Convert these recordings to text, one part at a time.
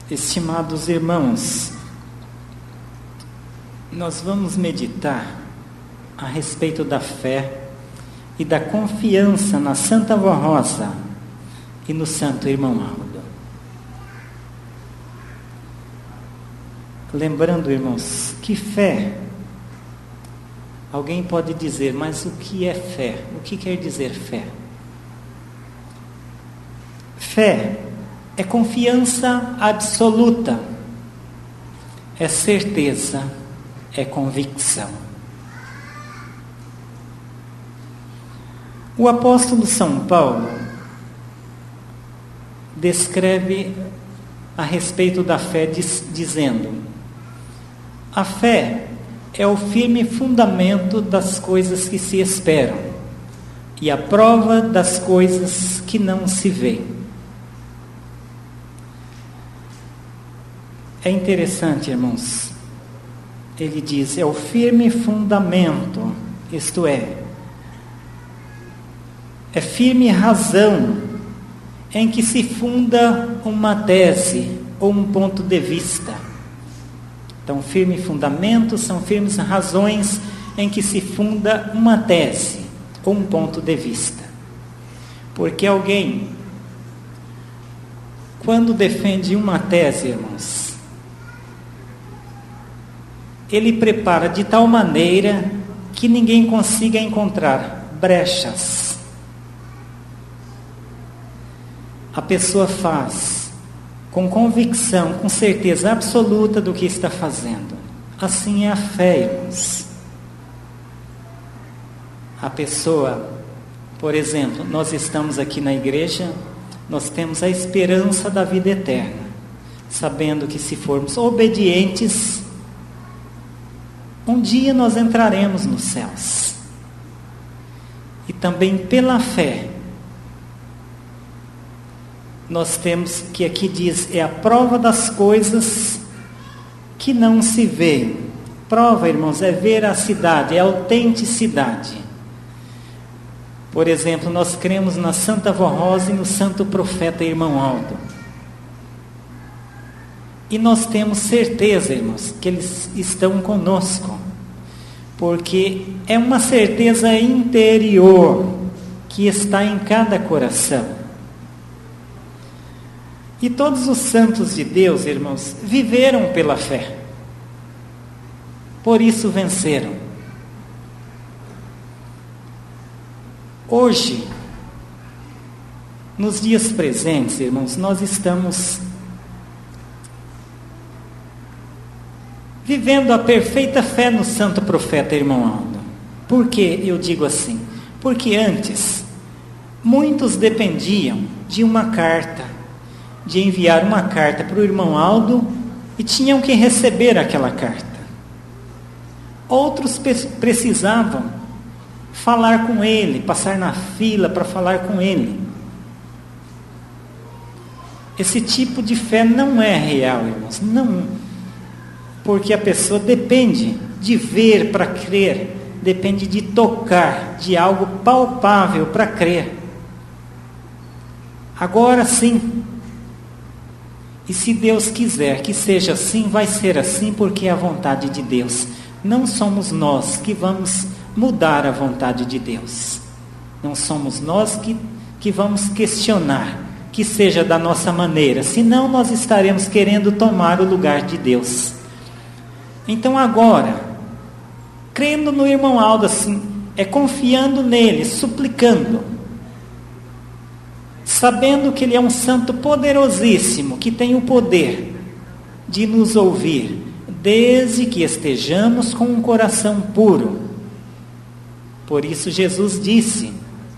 Estimados irmãos, nós vamos meditar a respeito da fé e da confiança na Santa Vó Rosa e no Santo Irmão Aldo. Lembrando, irmãos, que fé, alguém pode dizer, mas o que é fé? O que quer dizer fé? Fé é confiança absoluta, é certeza, é convicção. O apóstolo São Paulo descreve a respeito da fé dizendo: a fé é o firme fundamento das coisas que se esperam e a prova das coisas que não se veem. É interessante, irmãos. Ele diz, é o firme fundamento, isto é firme razão em que se funda uma tese ou um ponto de vista. Então, firme fundamento são firmes razões em que se funda uma tese ou um ponto de vista. Porque alguém, quando defende uma tese, irmãos, ele prepara de tal maneira que ninguém consiga encontrar brechas. A pessoa faz com convicção, com certeza absoluta do que está fazendo. Assim é a fé, irmãos. A pessoa, por exemplo, nós estamos aqui na igreja, nós temos a esperança da vida eterna, sabendo que se formos obedientes, um dia nós entraremos nos céus. E também pela fé, nós temos que aqui diz, é a prova das coisas que não se veem. Prova, irmãos, é veracidade, é autenticidade. Por exemplo, nós cremos na Santa Vó Rosa e no Santo Profeta Irmão Aldo. E nós temos certeza, irmãos, que eles estão conosco, porque é uma certeza interior que está em cada coração. E todos os santos de Deus, irmãos, viveram pela fé, por isso venceram. Hoje, nos dias presentes, irmãos, nós estamos vivendo a perfeita fé no Santo Profeta Irmão Aldo. Por que eu digo assim? Porque antes, muitos dependiam de uma carta, de enviar uma carta para o Irmão Aldo e tinham que receber aquela carta. Outros precisavam falar com ele, passar na fila para falar com ele. Esse tipo de fé não é real, irmãos, não. Porque a pessoa depende de ver para crer, depende de tocar, de algo palpável para crer. Agora sim, e se Deus quiser que seja assim, vai ser assim, porque é a vontade de Deus. Não somos nós que vamos mudar a vontade de Deus. Não somos nós que vamos questionar que seja da nossa maneira, senão nós estaremos querendo tomar o lugar de Deus. Então agora, crendo no Irmão Aldo assim, é confiando nele, suplicando, sabendo que ele é um santo poderosíssimo, que tem o poder de nos ouvir, desde que estejamos com um coração puro. Por isso Jesus disse,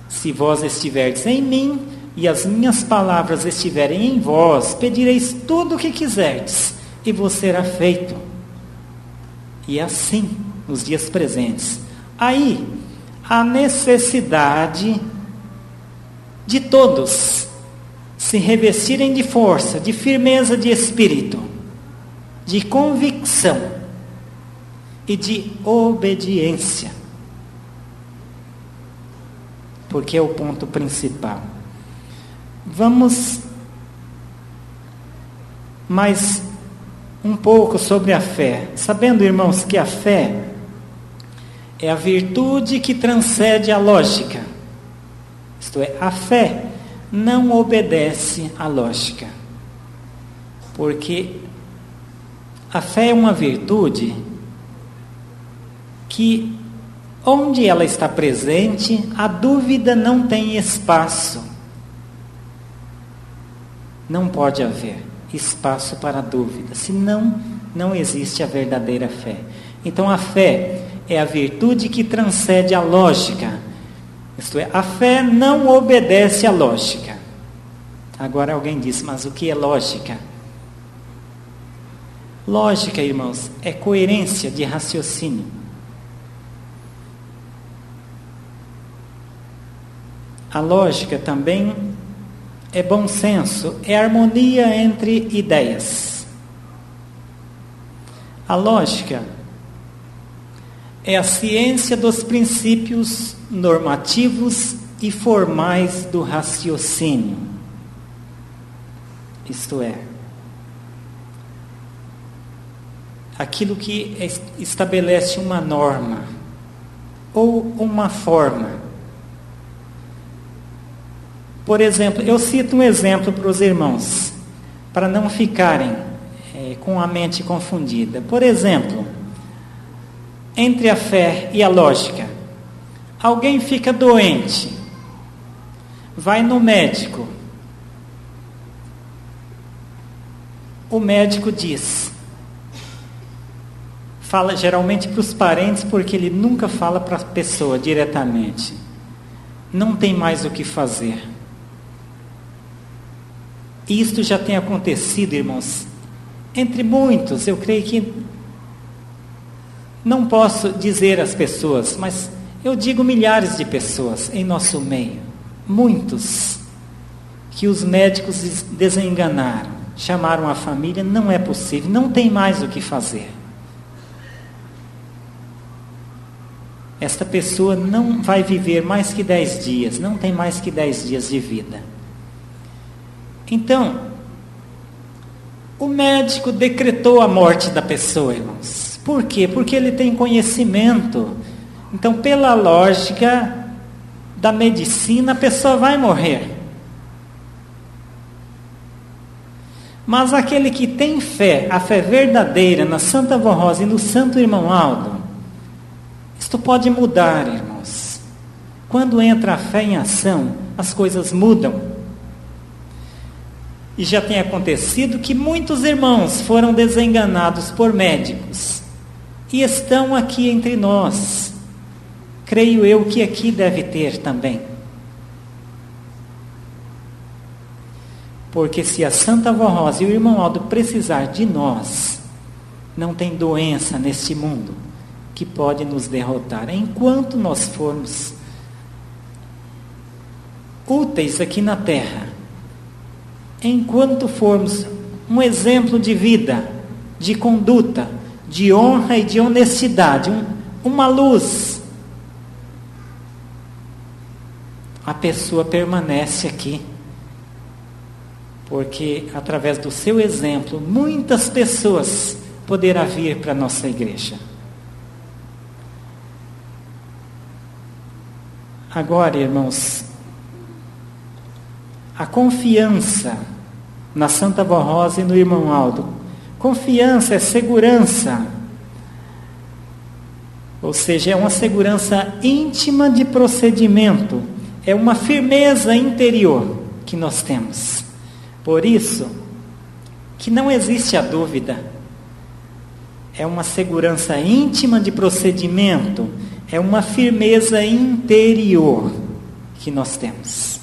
se vós estiverdes em mim, e as minhas palavras estiverem em vós, pedireis tudo o que quiserdes, e vos será feito. E assim, nos dias presentes. Aí, a necessidade de todos se revestirem de força, de firmeza de espírito, de convicção e de obediência. Porque é o ponto principal. Vamos Mas um pouco sobre a fé. Sabendo, irmãos, que a fé é a virtude que transcende a lógica. Isto é, a fé não obedece à lógica. Porque a fé é uma virtude que, onde ela está presente, a dúvida não tem espaço. Não pode haver espaço para a dúvida, senão não existe a verdadeira fé. Então a fé é a virtude que transcende a lógica. Isto é, a fé não obedece à lógica. Agora alguém diz, mas o que é lógica? Lógica, irmãos, é coerência de raciocínio. A lógica também é bom senso, é harmonia entre ideias. A lógica é a ciência dos princípios normativos e formais do raciocínio. Isto é, aquilo que estabelece uma norma ou uma forma. Por exemplo, eu cito um exemplo para os irmãos, para não ficarem com a mente confundida. Por exemplo, entre a fé e a lógica, alguém fica doente, vai no médico, o médico diz, fala geralmente para os parentes, porque ele nunca fala para a pessoa diretamente, não tem mais o que fazer. E isto já tem acontecido, irmãos, entre muitos. Eu creio que não posso dizer as pessoas, mas eu digo milhares de pessoas em nosso meio, muitos, que os médicos desenganaram, chamaram a família, não é possível, não tem mais o que fazer. Esta pessoa não vai viver mais que 10 dias, não tem mais que 10 dias de vida. Então, o médico decretou a morte da pessoa, irmãos. Por quê? Porque ele tem conhecimento. Então, pela lógica da medicina, a pessoa vai morrer. Mas aquele que tem fé, a fé verdadeira na Santa Avó Rosa e no Santo Irmão Aldo, isto pode mudar, irmãos. Quando entra a fé em ação, as coisas mudam. E já tem acontecido que muitos irmãos foram desenganados por médicos e estão aqui entre nós. Creio eu que aqui deve ter também. Porque se a Santa Avó Rosa e o Irmão Aldo precisar de nós, não tem doença neste mundo que pode nos derrotar. Enquanto nós formos úteis aqui na terra, enquanto formos um exemplo de vida, de conduta, de honra e de honestidade, uma luz, a pessoa permanece aqui. Porque através do seu exemplo, muitas pessoas poderão vir para a nossa igreja. Agora, irmãos, a confiança na Santa Avó Rosa e no Irmão Aldo. Confiança é segurança. Ou seja, é uma segurança íntima de procedimento. É uma firmeza interior que nós temos. Por isso, que não existe a dúvida. É uma segurança íntima de procedimento. É uma firmeza interior que nós temos.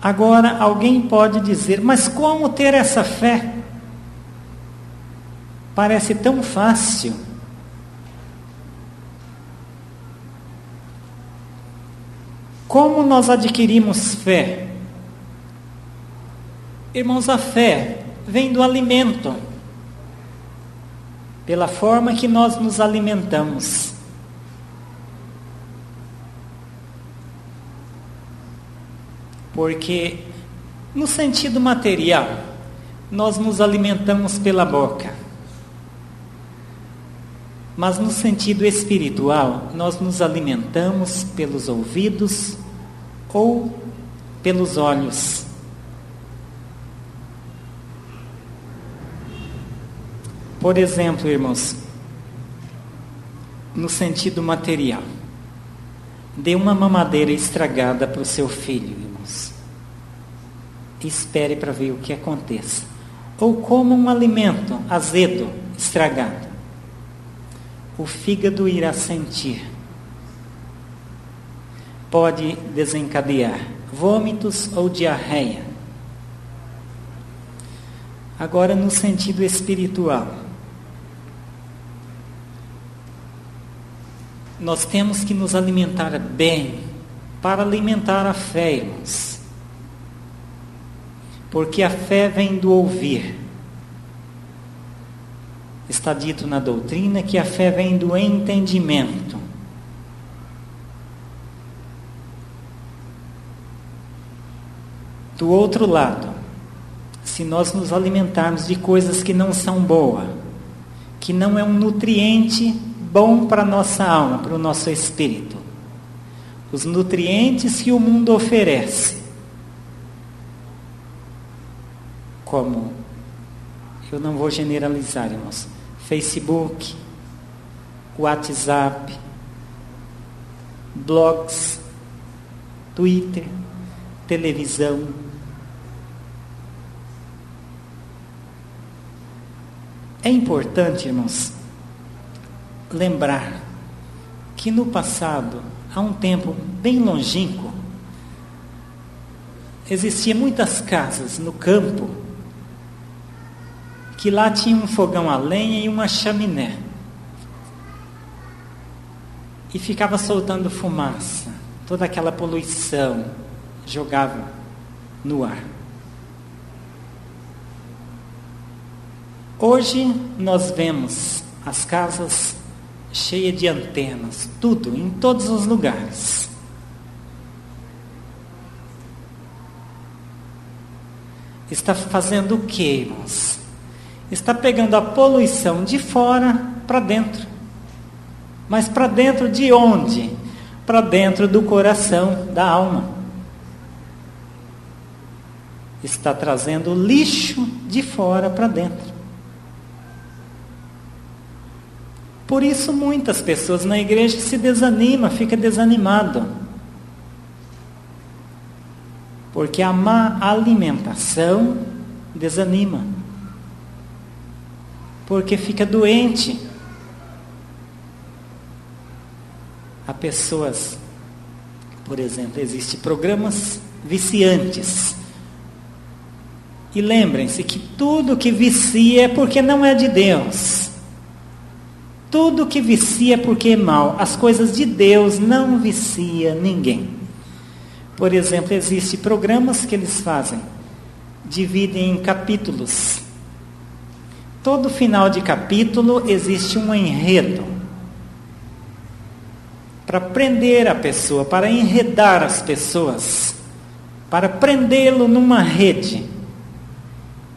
Agora, alguém pode dizer, mas como ter essa fé? Parece tão fácil. Como nós adquirimos fé? Irmãos, a fé vem do alimento, pela forma que nós nos alimentamos. Porque no sentido material, nós nos alimentamos pela boca. Mas no sentido espiritual, nós nos alimentamos pelos ouvidos ou pelos olhos. Por exemplo, irmãos, no sentido material, dê uma mamadeira estragada para o seu filho, irmãos. Espere para ver o que aconteça. Ou coma um alimento azedo, estragado. O fígado irá sentir. Pode desencadear vômitos ou diarreia. Agora, no sentido espiritual, nós temos que nos alimentar bem para alimentar a fé, irmãos. Porque a fé vem do ouvir. Está dito na doutrina que a fé vem do entendimento. Do outro lado, se nós nos alimentarmos de coisas que não são boas, que não é um nutriente bom para a nossa alma, para o nosso espírito, os nutrientes que o mundo oferece, como, eu não vou generalizar, irmãos, Facebook, WhatsApp, blogs, Twitter, televisão. É importante, irmãos, lembrar que no passado, há um tempo bem longínquo, existiam muitas casas no campo, que lá tinha um fogão a lenha e uma chaminé. E ficava soltando fumaça, toda aquela poluição jogava no ar. Hoje nós vemos as casas cheias de antenas, tudo, em todos os lugares. Está fazendo o que, irmãos? Está pegando a poluição de fora para dentro. Mas para dentro de onde? Para dentro do coração, da alma. Está trazendo lixo de fora para dentro. Por isso muitas pessoas na igreja se desanimam, ficam desanimadas. Porque a má alimentação desanima. Porque fica doente. Há pessoas, por exemplo, existem programas viciantes. E lembrem-se que tudo que vicia é porque não é de Deus. Tudo que vicia é porque é mal. As coisas de Deus não vicia ninguém. Por exemplo, existem programas que eles fazem, dividem em capítulos. Todo final de capítulo existe um enredo. Para prender a pessoa, para enredar as pessoas, para prendê-lo numa rede.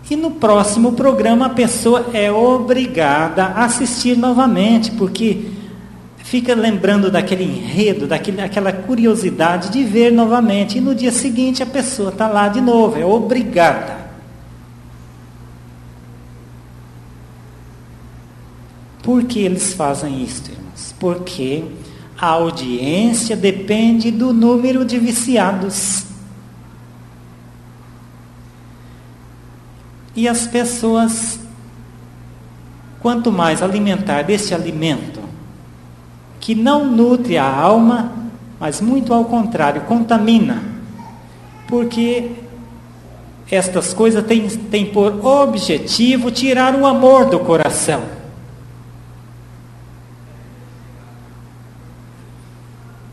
E no próximo programa a pessoa é obrigada a assistir novamente, porque fica lembrando daquele enredo, daquela curiosidade de ver novamente. E no dia seguinte a pessoa está lá de novo, é obrigada. Por que eles fazem isso, irmãos? Porque a audiência depende do número de viciados. E as pessoas, quanto mais alimentar desse alimento, que não nutre a alma, mas muito ao contrário, contamina. Porque estas coisas têm por objetivo tirar o amor do coração.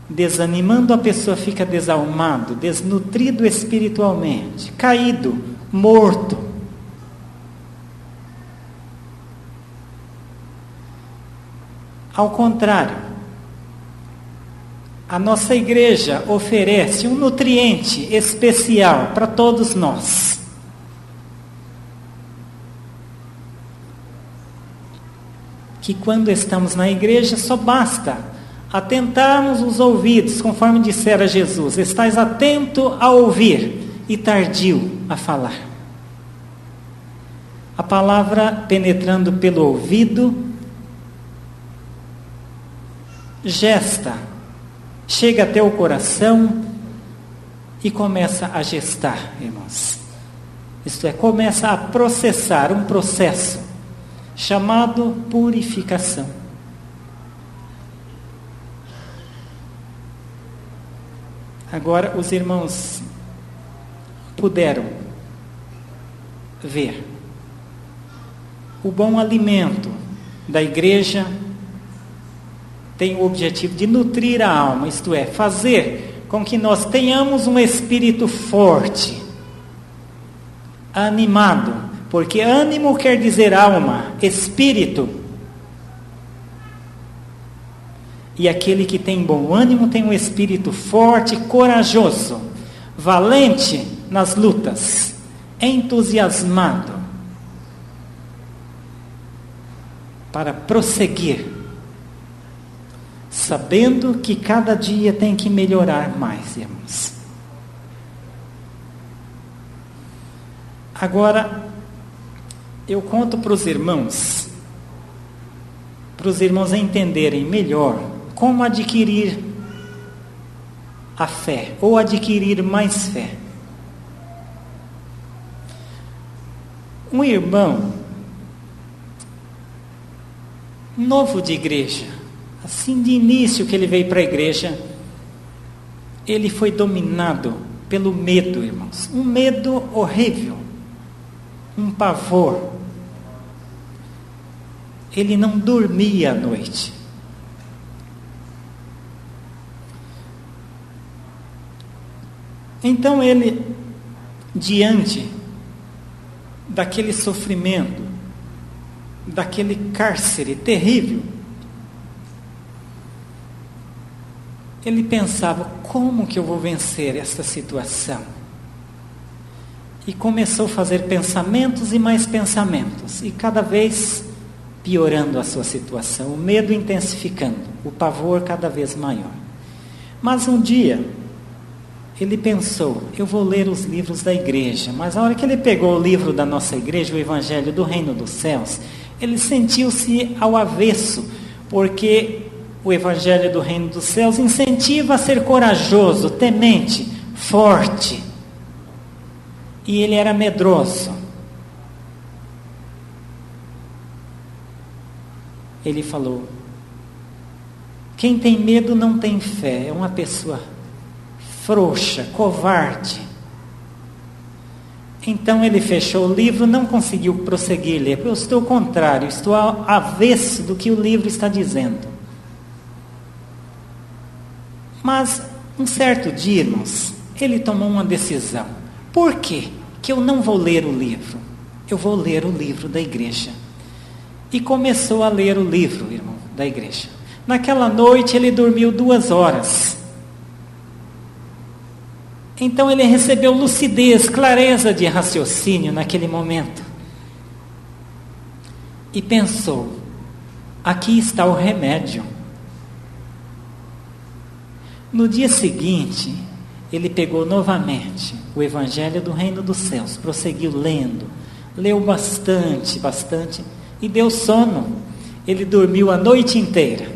Desanimando, a pessoa fica desalmado, desnutrido espiritualmente, caído, morto. Ao contrário, a nossa igreja oferece um nutriente especial para todos nós. Que quando estamos na igreja só basta atentarmos os ouvidos, conforme dissera Jesus: estais atento a ouvir e tardio a falar. A palavra penetrando pelo ouvido, gesta, chega até o coração e começa a gestar, irmãos. Isto é, começa a processar um processo chamado purificação. Agora os irmãos puderam ver o bom alimento da igreja tem o objetivo de nutrir a alma, isto é, fazer com que nós tenhamos um espírito forte, animado, porque ânimo quer dizer alma, espírito. E aquele que tem bom ânimo tem um espírito forte, corajoso, valente nas lutas, entusiasmado para prosseguir, sabendo que cada dia tem que melhorar mais, irmãos. Agora, eu conto para os irmãos entenderem melhor como adquirir a fé, ou adquirir mais fé. Um irmão novo de igreja, assim de início que ele veio para a igreja, ele foi dominado pelo medo, irmãos. Um medo horrível, um pavor. Ele não dormia à noite. Então ele, diante daquele sofrimento, daquele cárcere terrível, ele pensava: como que eu vou vencer esta situação? E começou a fazer pensamentos e mais pensamentos, e cada vez piorando a sua situação, o medo intensificando, o pavor cada vez maior. Mas um dia ele pensou: eu vou ler os livros da igreja. Mas a hora que ele pegou o livro da nossa igreja, o Evangelho do Reino dos Céus, ele sentiu-se ao avesso, porque o Evangelho do Reino dos Céus incentiva a ser corajoso, temente, forte. E ele era medroso. Ele falou: quem tem medo não tem fé, é uma pessoa frouxa, covarde. Então ele fechou o livro, não conseguiu prosseguir ler. Eu estou ao contrário, estou ao avesso do que o livro está dizendo. Mas um certo dia, irmãos, ele tomou uma decisão. Por quê? Que eu não vou ler o livro, eu vou ler o livro da igreja. E começou a ler o livro, irmão, da igreja. Naquela noite ele dormiu 2 horas. Então ele recebeu lucidez, clareza de raciocínio naquele momento. E pensou: aqui está o remédio. No dia seguinte, ele pegou novamente o Evangelho do Reino dos Céus, prosseguiu lendo, leu bastante, e deu sono. Ele dormiu a noite inteira.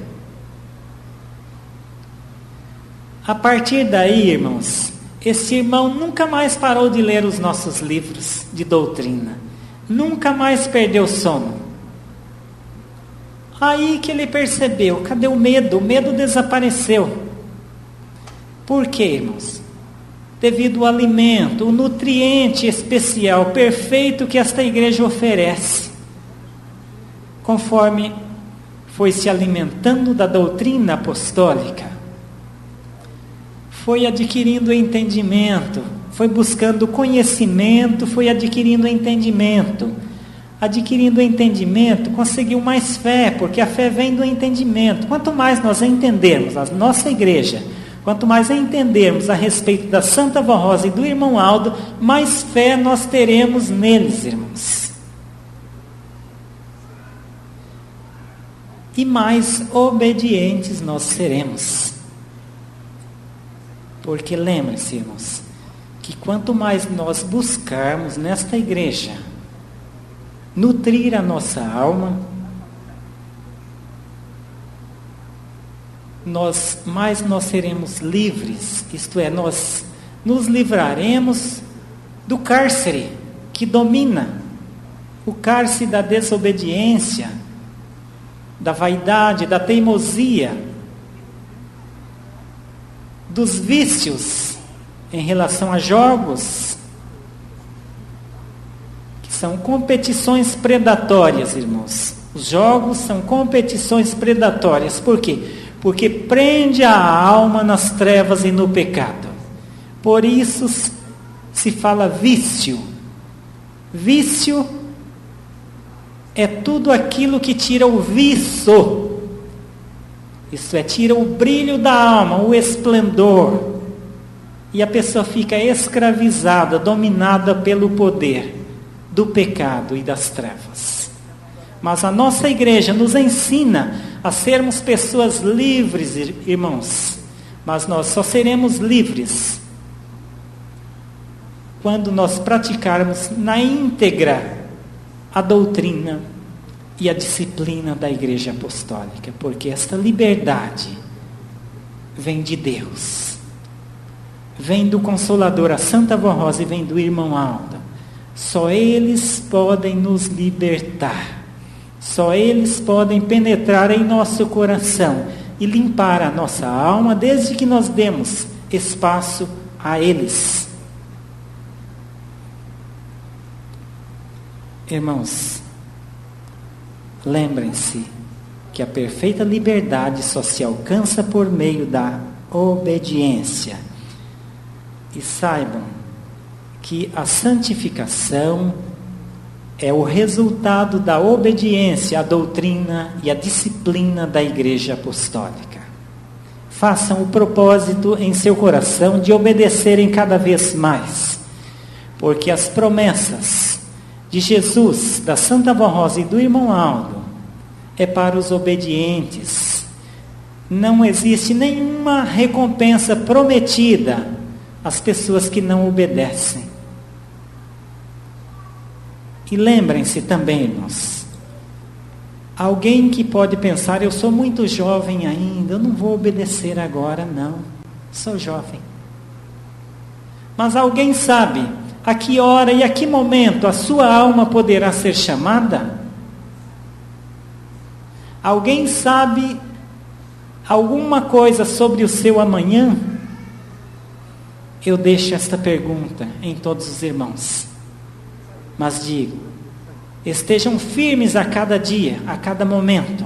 A partir daí, irmãos, esse irmão nunca mais parou de ler os nossos livros de doutrina. Nunca mais perdeu sono. Aí que ele percebeu: cadê o medo? O medo desapareceu. Por quê, irmãos? Devido ao alimento, o nutriente especial, perfeito que esta igreja oferece. Conforme foi se alimentando da doutrina apostólica, foi adquirindo entendimento, foi buscando conhecimento, foi adquirindo entendimento. Adquirindo entendimento, conseguiu mais fé, porque a fé vem do entendimento. Quanto mais nós entendermos a nossa igreja Quanto mais entendermos a respeito da Santa Vó Rosa e do irmão Aldo, mais fé nós teremos neles, irmãos. E mais obedientes nós seremos. Porque lembre-se, irmãos, que quanto mais nós buscarmos nesta igreja nutrir a nossa alma, mais nós seremos livres, isto é, nós nos livraremos do cárcere que domina, o cárcere da desobediência, da vaidade, da teimosia, dos vícios em relação a jogos, que são competições predatórias, irmãos. Os jogos são competições predatórias. Por quê? Porque prende a alma nas trevas e no pecado. Por isso se fala vício. Vício é tudo aquilo que tira o viço. Isso é, tira o brilho da alma, o esplendor. E a pessoa fica escravizada, dominada pelo poder do pecado e das trevas. Mas a nossa igreja nos ensina a sermos pessoas livres, irmãos. Mas nós só seremos livres quando nós praticarmos na íntegra a doutrina e a disciplina da Igreja Apostólica, porque esta liberdade vem de Deus, vem do Consolador, a Santa Vó Rosa, e vem do irmão Aldo. Só eles podem nos libertar, só eles podem penetrar em nosso coração e limpar a nossa alma, desde que nós demos espaço a eles. Irmãos, lembrem-se que a perfeita liberdade só se alcança por meio da obediência. E saibam que a santificação é o resultado da obediência à doutrina e à disciplina da Igreja Apostólica. Façam o propósito em seu coração de obedecerem cada vez mais, porque as promessas de Jesus, da Santa Vó Rosa e do irmão Aldo é para os obedientes. Não existe nenhuma recompensa prometida às pessoas que não obedecem. E lembrem-se também, irmãos, alguém que pode pensar: eu sou muito jovem ainda, eu não vou obedecer agora, não, sou jovem. Mas alguém sabe a que hora e a que momento a sua alma poderá ser chamada? Alguém sabe alguma coisa sobre o seu amanhã? Eu deixo esta pergunta em todos os irmãos. Mas digo, estejam firmes a cada dia, a cada momento,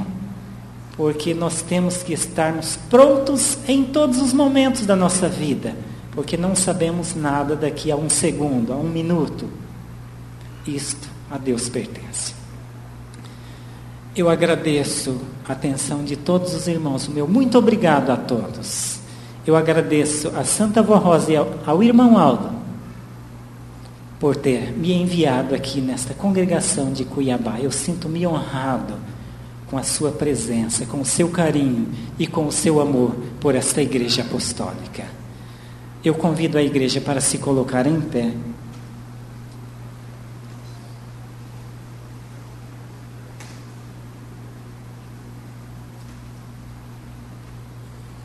porque nós temos que estarmos prontos em todos os momentos da nossa vida, porque não sabemos nada daqui a um segundo, a um minuto. Isto a Deus pertence. Eu agradeço a atenção de todos os irmãos. Meu muito obrigado a todos. Eu agradeço a Santa Vó Rosa e ao irmão Aldo por ter me enviado aqui nesta congregação de Cuiabá. Eu sinto-me honrado com a sua presença, com o seu carinho e com o seu amor por esta Igreja Apostólica. Eu convido a igreja para se colocar em pé.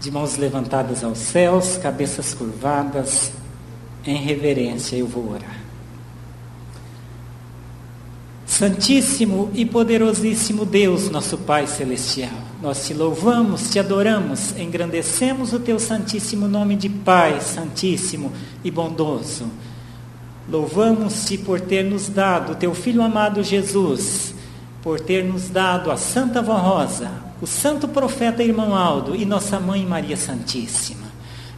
De mãos levantadas aos céus, cabeças curvadas, em reverência eu vou orar. Santíssimo e poderosíssimo Deus, nosso Pai Celestial, nós te louvamos, te adoramos, engrandecemos o teu santíssimo nome de Pai, santíssimo e bondoso. Louvamos-te por ter nos dado o teu Filho amado Jesus, por ter nos dado a Santa Vó Rosa, o santo profeta irmão Aldo e nossa Mãe Maria Santíssima.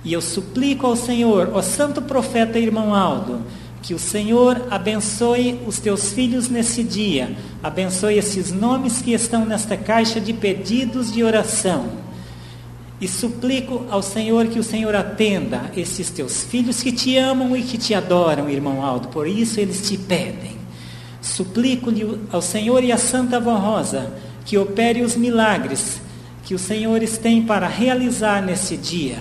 E eu suplico ao Senhor, ó santo profeta irmão Aldo, que o Senhor abençoe os teus filhos nesse dia, abençoe esses nomes que estão nesta caixa de pedidos de oração, E suplico ao Senhor que o Senhor atenda esses teus filhos que te amam e que te adoram, irmão Aldo. Por isso eles te pedem. Suplico-lhe ao Senhor e à Santa Vó Rosa que opere os milagres que os senhores têm para realizar nesse dia,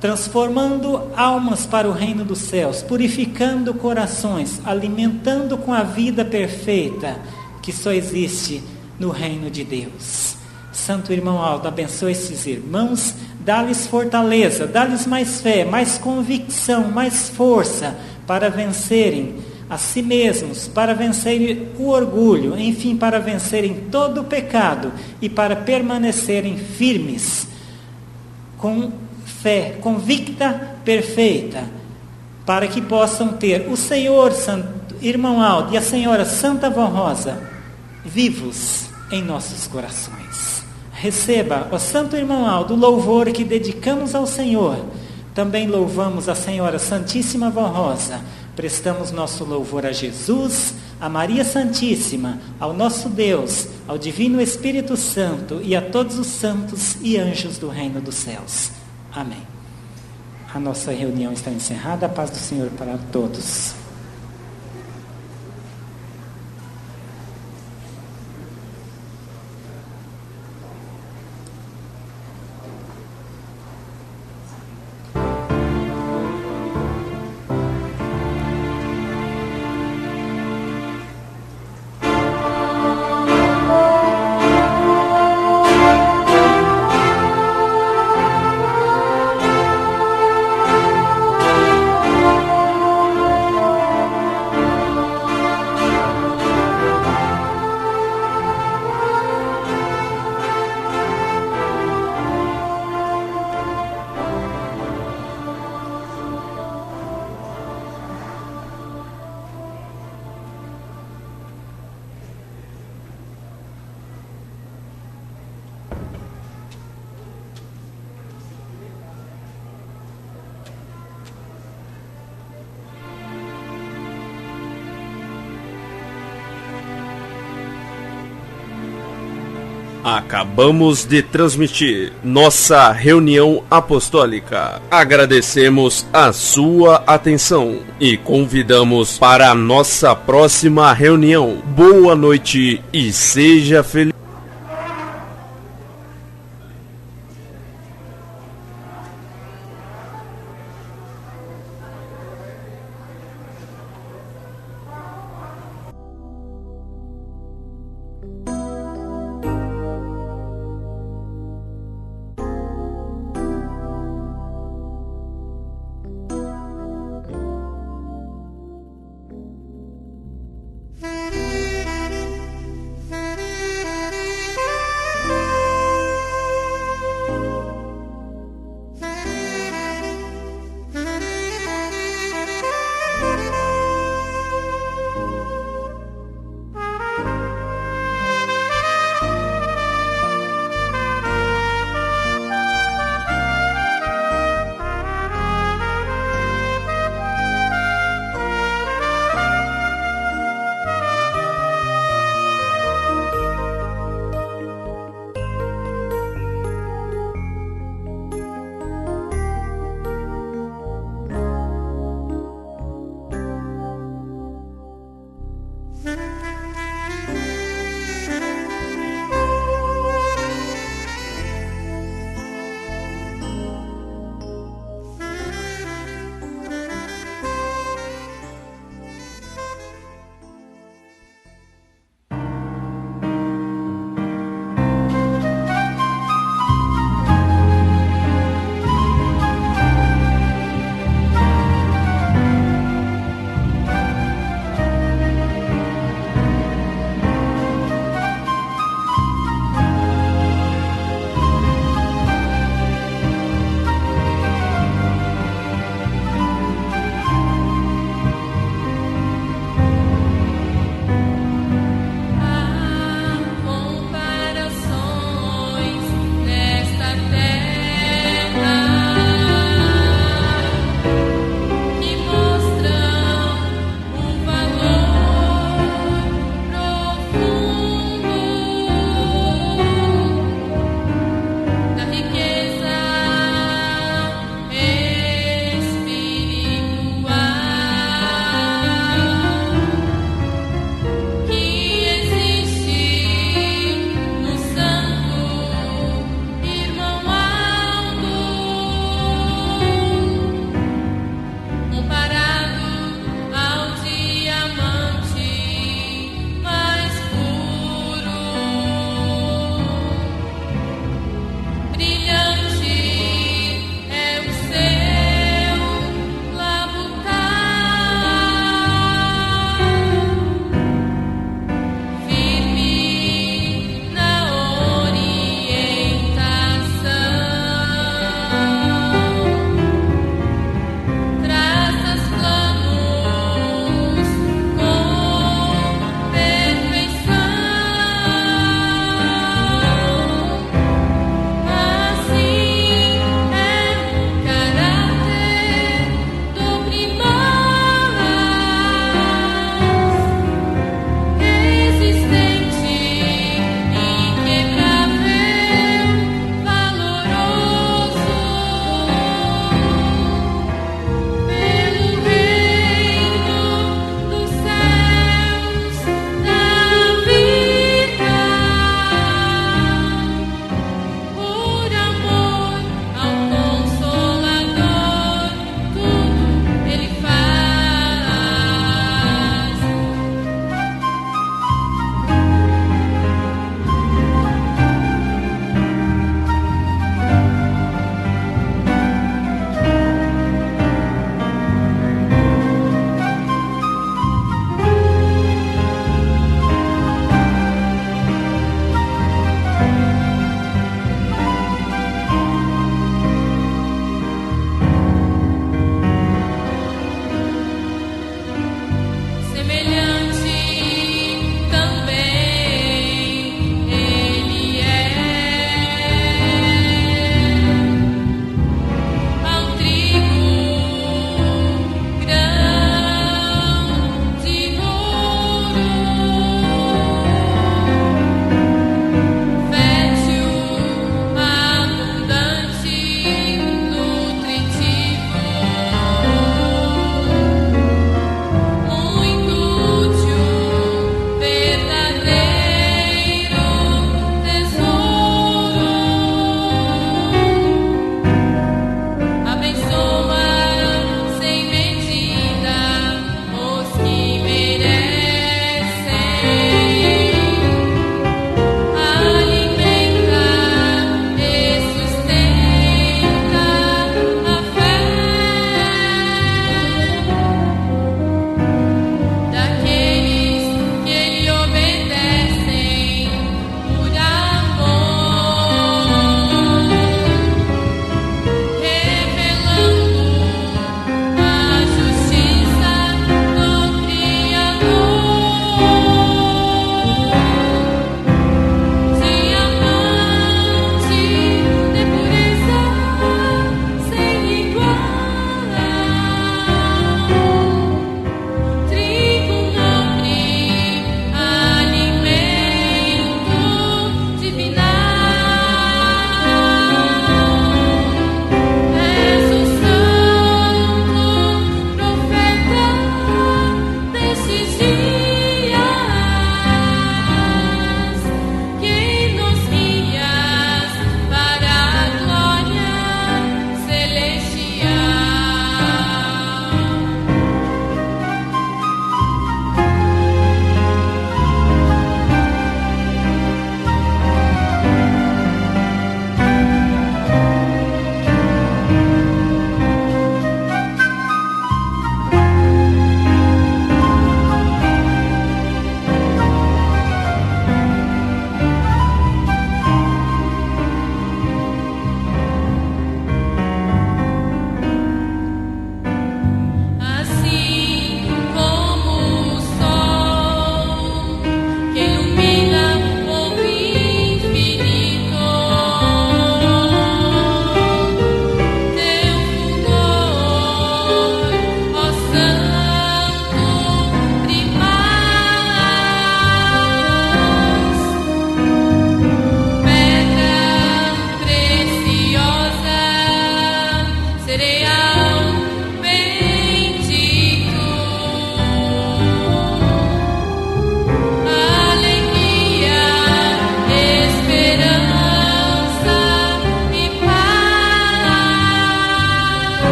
transformando almas para o reino dos céus, purificando corações, alimentando com a vida perfeita que só existe no reino de Deus. Santo irmão Aldo, abençoe esses irmãos, dá-lhes fortaleza, dá-lhes mais fé, mais convicção, mais força para vencerem a si mesmos, para vencerem o orgulho, enfim, para vencerem todo o pecado e para permanecerem firmes, com fé convicta, perfeita, para que possam ter o Senhor, Santo irmão Aldo, e a Senhora Santa Vó Rosa, vivos em nossos corações. Receba, ó Santo irmão Aldo, o louvor que dedicamos ao Senhor. Também louvamos a Senhora Santíssima Vó Rosa. Prestamos nosso louvor a Jesus, a Maria Santíssima, ao nosso Deus, ao Divino Espírito Santo e a todos os santos e anjos do reino dos céus. Amém. A nossa reunião está encerrada. A paz do Senhor para todos. Acabamos de transmitir nossa reunião apostólica. Agradecemos a sua atenção e convidamos para a nossa próxima reunião. Boa noite e seja feliz.